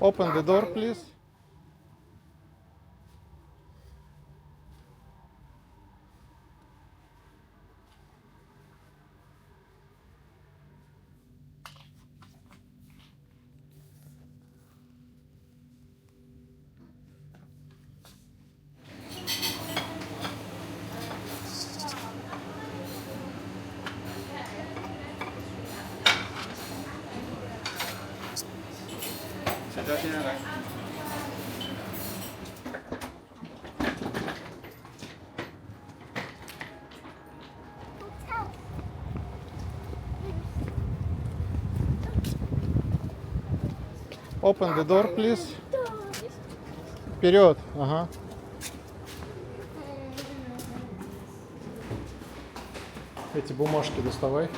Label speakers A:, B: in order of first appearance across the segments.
A: Open the door, please. Open the door, please. Вперед. Ага. Эти бумажки доставай.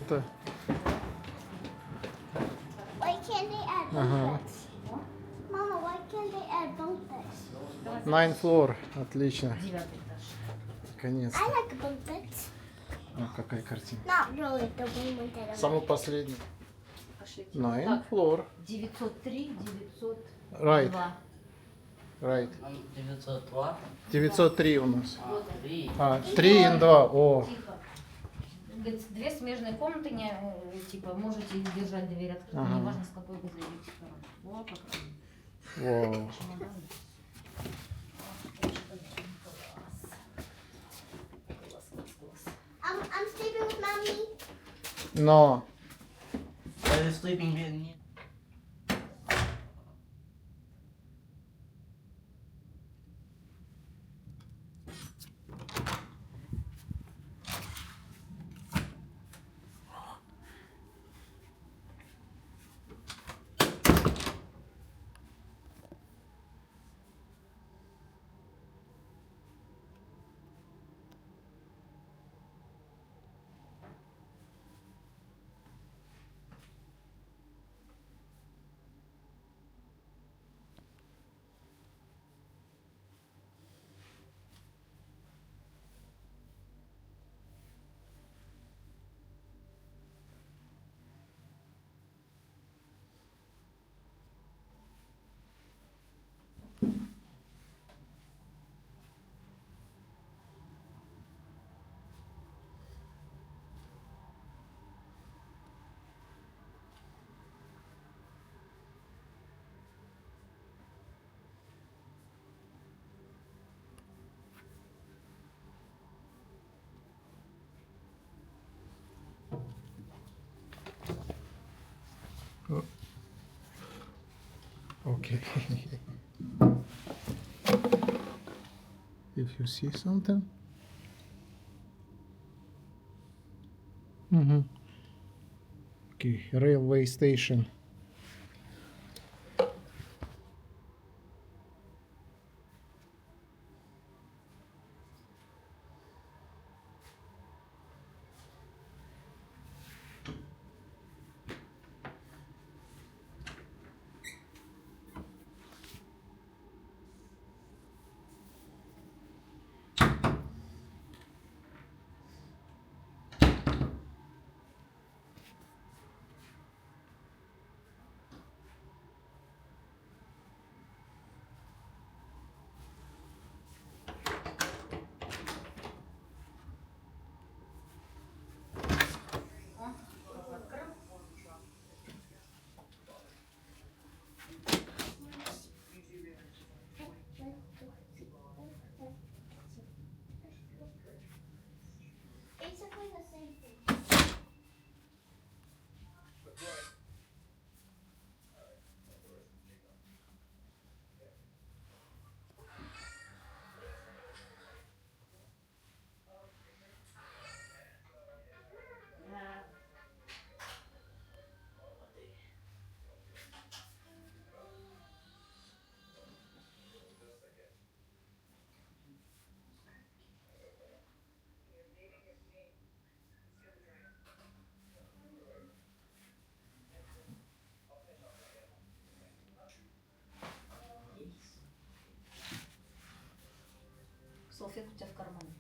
A: Это.
B: Why can't they add bunkbeds? Mama, why can't they add bunkbeds?
A: 9th floor. Отлично.
C: 9 этаж.
A: Наконец-то.
B: I like bunkbeds.
A: О, какая картина.
B: Not really the one that I
A: Самый последний.
C: Пошли.
A: 9th floor.
C: 903, 902.
A: Right. Right.
D: 902.
A: 903 у нас.
D: 3.
A: А, 3 и 2. О.
C: Тихо. Говорит, две смежные комнаты, не, типа, можете держать дверь открытой,
A: Ага.
C: неважно, с какой вы зайдете стороны. Вот как раз.
A: Вау.
C: Чемоданы. Класс.
B: I'm sleeping with mommy.
A: Но.
D: Are you sleeping with me?
A: Okay. If you see something. Okay, railway station.
C: салфетка у тебя в кармане.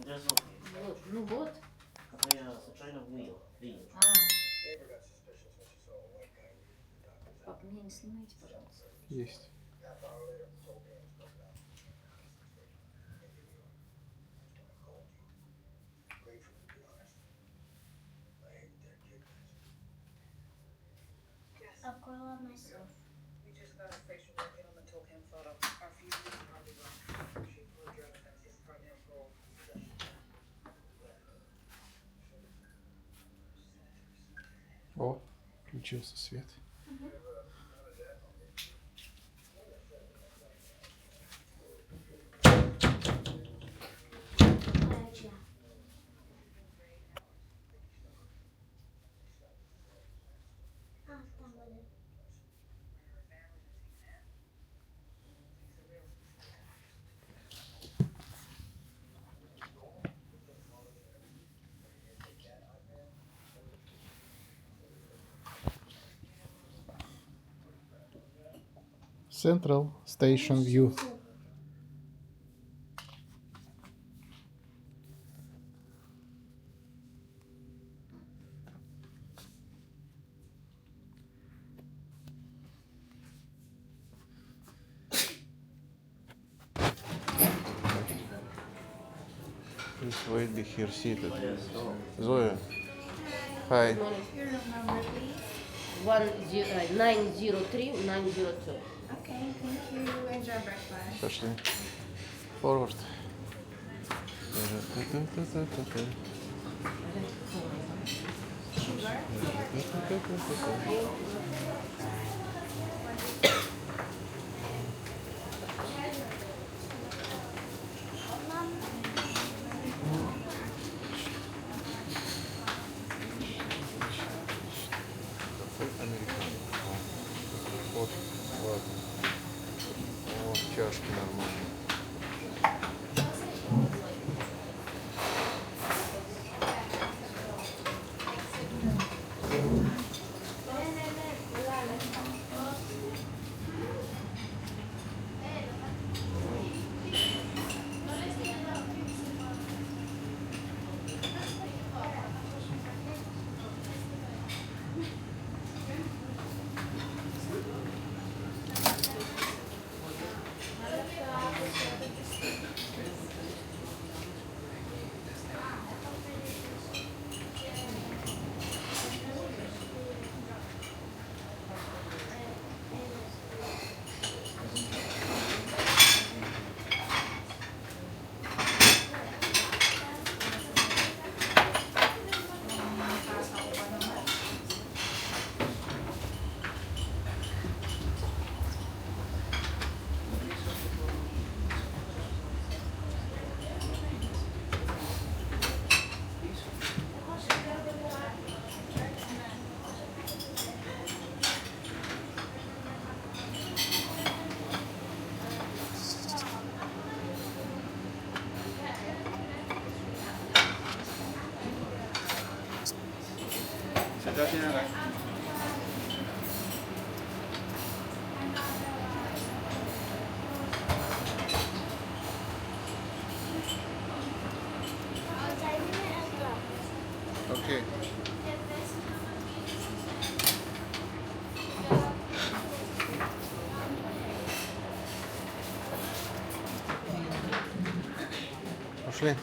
D: There's okay.
C: Вот, ну вот.
D: Я случайно вылил.
C: А. Пап, меня не снимайте, пожалуйста.
A: Есть.
B: I'll grow up myself.
E: We just got a facial work. Gentleman took him photo. Our future is probably wrong. She put drug offenses from him for
A: О, включился свет.
B: Gotcha. Ah, там вот.
A: Central Station View. Please wait, be here seated. Zoya. Hi.
F: One 903 902.
E: Okay, thank you. Enjoy breakfast.
A: Пошли. Forward. Вот, ладно. О, чашки нормальные. Окей. Пошли.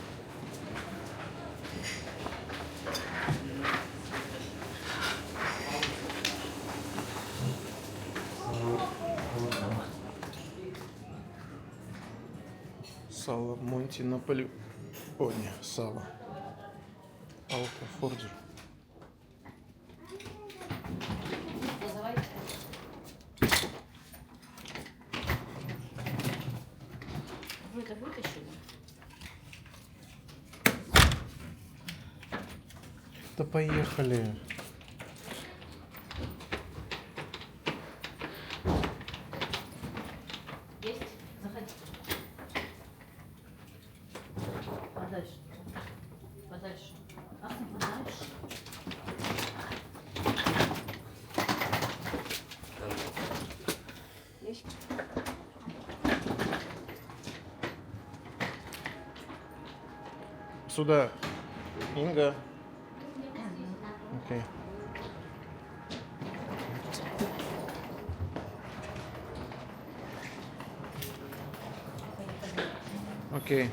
A: Сало Монти Наполеон. О, не, сало. Алкофорджер.
C: Вызывай. Вы это вытащили?
A: Да поехали.
C: Есть? Заходи. Подальше. Подальше. Ах, ты подальше. Есть?
A: Отсюда. Инга. Окей. Окей.